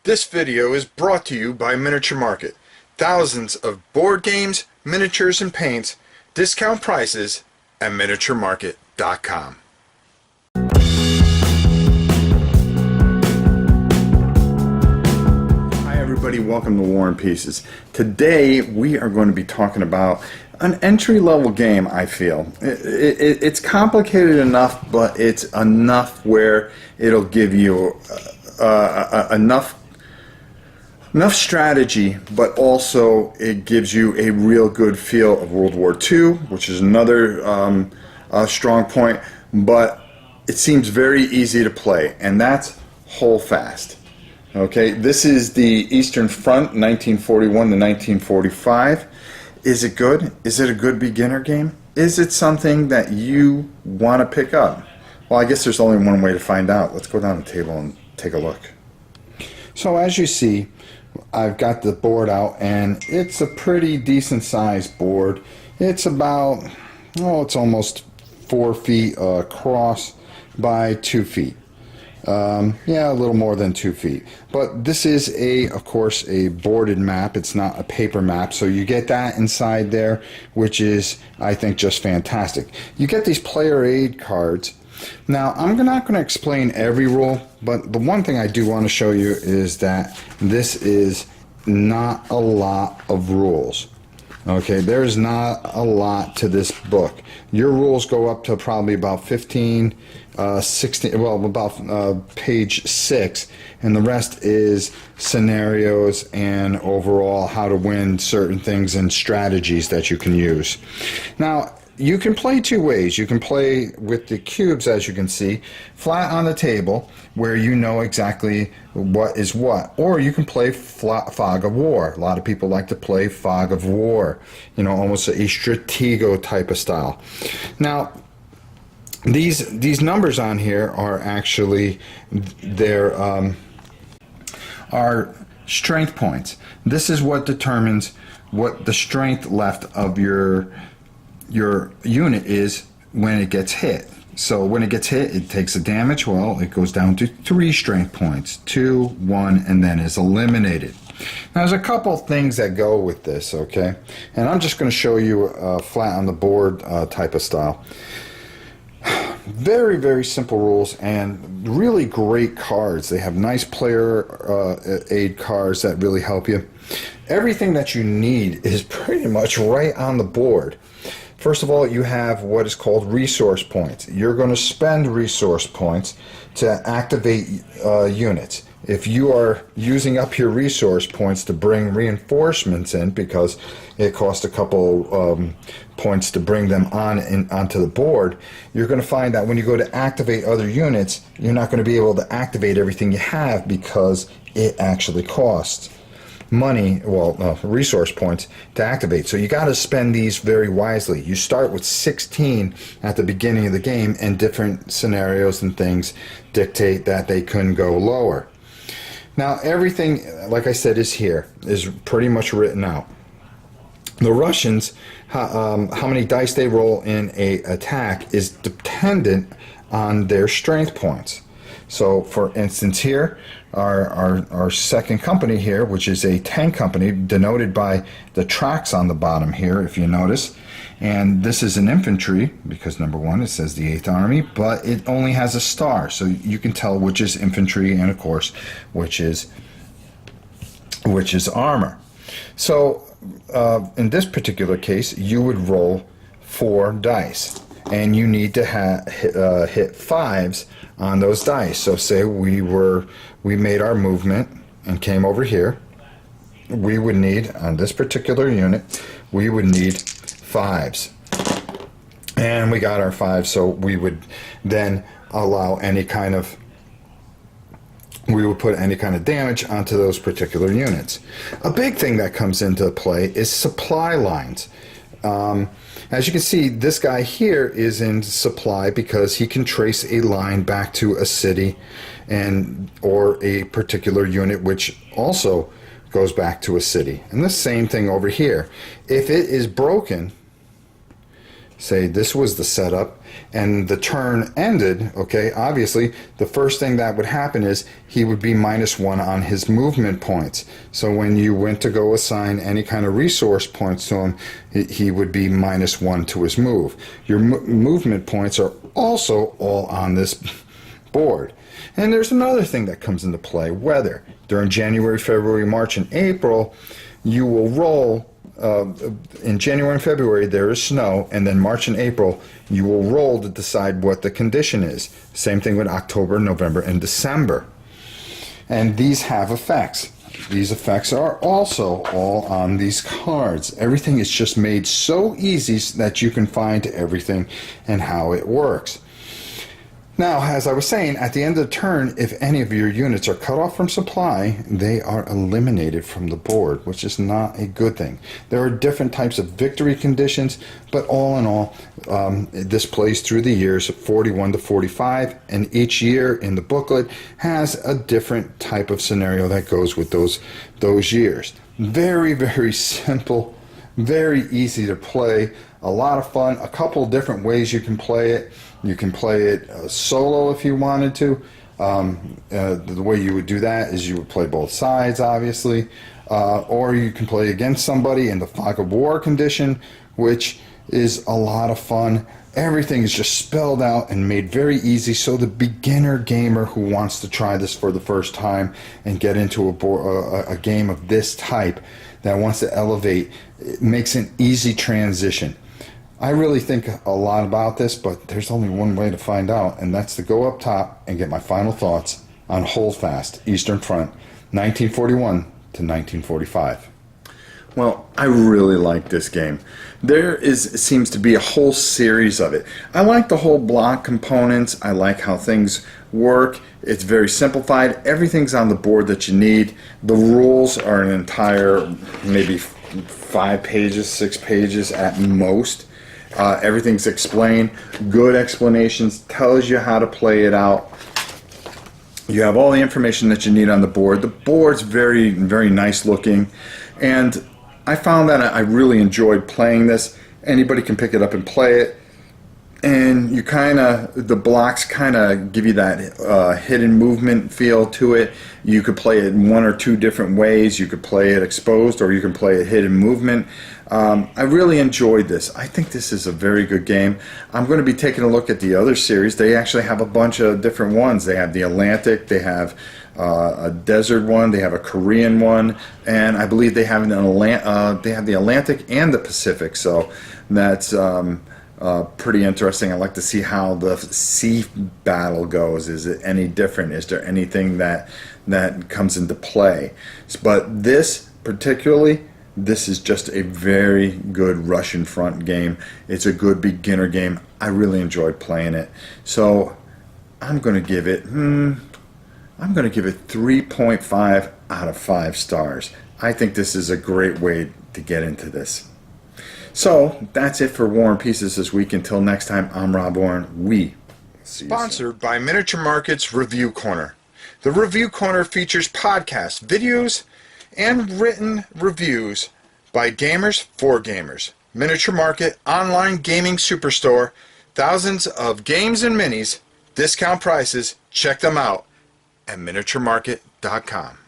This video is brought to you by Miniature Market. Thousands of board games, miniatures, and paints, discount prices at miniaturemarket.com. Hi everybody, welcome to War and Pieces. Today we are going to be talking about an entry-level game, I feel. It's complicated enough, but it's enough where it'll give you enough strategy, but also it gives you a real good feel of World War II, which is another strong point, but it seems very easy to play, and that's Holdfast. Okay, this is the Eastern Front, 1941 to 1945. Is it good? Is it a good beginner game? Is it something that you want to pick up? Well, I guess there's only one way to find out. Let's go down the table and take a look. So as you see, I've got the board out, and it's a pretty decent sized board. It's about, it's almost 4 feet across by 2 feet. Yeah, a little more than 2 feet. But this is of course, a boarded map. It's not a paper map, so you get that inside there, which is, I think, just fantastic. You get these player aid cards. Now, I'm not going to explain every rule, but the one thing I do want to show you is that this is not a lot of rules. Okay, there's not a lot to this book. Your rules go up to probably about 15, 16, well, about page 6, and the rest is scenarios and overall how to win certain things and strategies that you can use. Now, you can play two ways. You can play with the cubes, as you can see, flat on the table, where you know exactly what is what. Or you can play Fog of War. A lot of people like to play Fog of War, almost a Stratego type of style. Now, these numbers on here are actually are strength points. This is what determines what the strength left of your unit is when it gets hit. So when it gets hit, it takes a damage. Well, it goes down to 3 strength points, 2, 1, and then is eliminated. Now, there's a couple things that go with this, okay? And I'm just going to show you flat on the board type of style. Very, very simple rules and really great cards. They have nice player aid cards that really help you. Everything that you need is pretty much right on the board. First of all, you have what is called resource points. You're going to spend resource points to activate units. If you are using up your resource points to bring reinforcements in, because it costs a couple points to bring them onto the board, you're going to find that when you go to activate other units, you're not going to be able to activate everything you have because it actually costs money, resource points to activate. So you got to spend these very wisely. You start with 16 at the beginning of the game, and different scenarios and things dictate that they couldn't go lower. Now, everything, like I said, is pretty much written out. The Russians, how many dice they roll in a attack is dependent on their strength points. So, for instance, here, our second company here, which is a 10 company, denoted by the tracks on the bottom here, if you notice. And this is an infantry, because number 1, it says the 8th Army, but it only has a star, so you can tell which is infantry and, of course, which is armor. So, in this particular case, you would roll 4 dice, and you need to hit 5s on those dice. So say we made our movement and came over here, we would need, on this particular unit, we would need 5s. And we got our 5s, so we would then allow we would put any kind of damage onto those particular units. A big thing that comes into play is supply lines. As you can see, this guy here is in supply because he can trace a line back to a city or a particular unit, which also goes back to a city. And the same thing over here. If it is broken, say this was the setup, and the turn ended, okay, obviously the first thing that would happen is he would be -1 on his movement points. So when you went to go assign any kind of resource points to him, he would be -1 to his move. Your movement points are also all on this board. And there's another thing that comes into play: weather. During January, February, March, and April, you will roll. In January and February there is snow, and then March and April you will roll to decide what the condition is. Same thing with October, November, and December. And these have effects. These effects are also all on these cards. Everything is just made so easy that you can find everything and how it works. Now, as I was saying, at the end of the turn, if any of your units are cut off from supply, they are eliminated from the board, which is not a good thing. There are different types of victory conditions, but all in all, this plays through the years of 41 to 45, and each year in the booklet has a different type of scenario that goes with those years. Very, very simple, very easy to play, a lot of fun, a couple different ways you can play it. You can play it solo if you wanted to. The way you would do that is you would play both sides, obviously, or you can play against somebody in the fog of war condition, which is a lot of fun. Everything is just spelled out and made very easy, so the beginner gamer who wants to try this for the first time and get into a game of this type that wants to elevate, it makes an easy transition. I really think a lot about this, but there's only one way to find out, and that's to go up top and get my final thoughts on Holdfast, Eastern Front, 1941 to 1945. Well, I really like this game. Seems to be a whole series of it. I like the whole block components. I like how things work. It's very simplified. Everything's on the board that you need. The rules are an entire maybe 5 pages, 6 pages at most. Everything's explained, good explanations, tells you how to play it out. You have all the information that you need on the board. The board's very, very nice looking, and I found that I really enjoyed playing this. Anybody can pick it up and play it, and you the blocks kind of give you that hidden movement feel to it. You could play it in 1 or 2 different ways. You could play it exposed, or you can play it hidden movement. I really enjoyed this. I think this is a very good game. I'm going to be taking a look at the other series. They actually have a bunch of different ones. They have the Atlantic, they have a desert one, they have a Korean one, and I believe they have they have the Atlantic and the Pacific. So that's pretty interesting. I'd like to see how the sea battle goes. Is it any different? Is there anything that comes into play? But this particularly, this is just a very good Russian front game. It's a good beginner game. I really enjoyed playing it. So I'm going to give it 3.5 out of 5 stars. I think this is a great way to get into this. So that's it for War and Pieces this week. Until next time, I'm Rob Warren. We see you Sponsored by Miniature Market's Review Corner. The Review Corner features podcasts, videos, and written reviews by gamers for gamers. Miniature Market, online gaming superstore, thousands of games and minis, discount prices. Check them out at miniaturemarket.com.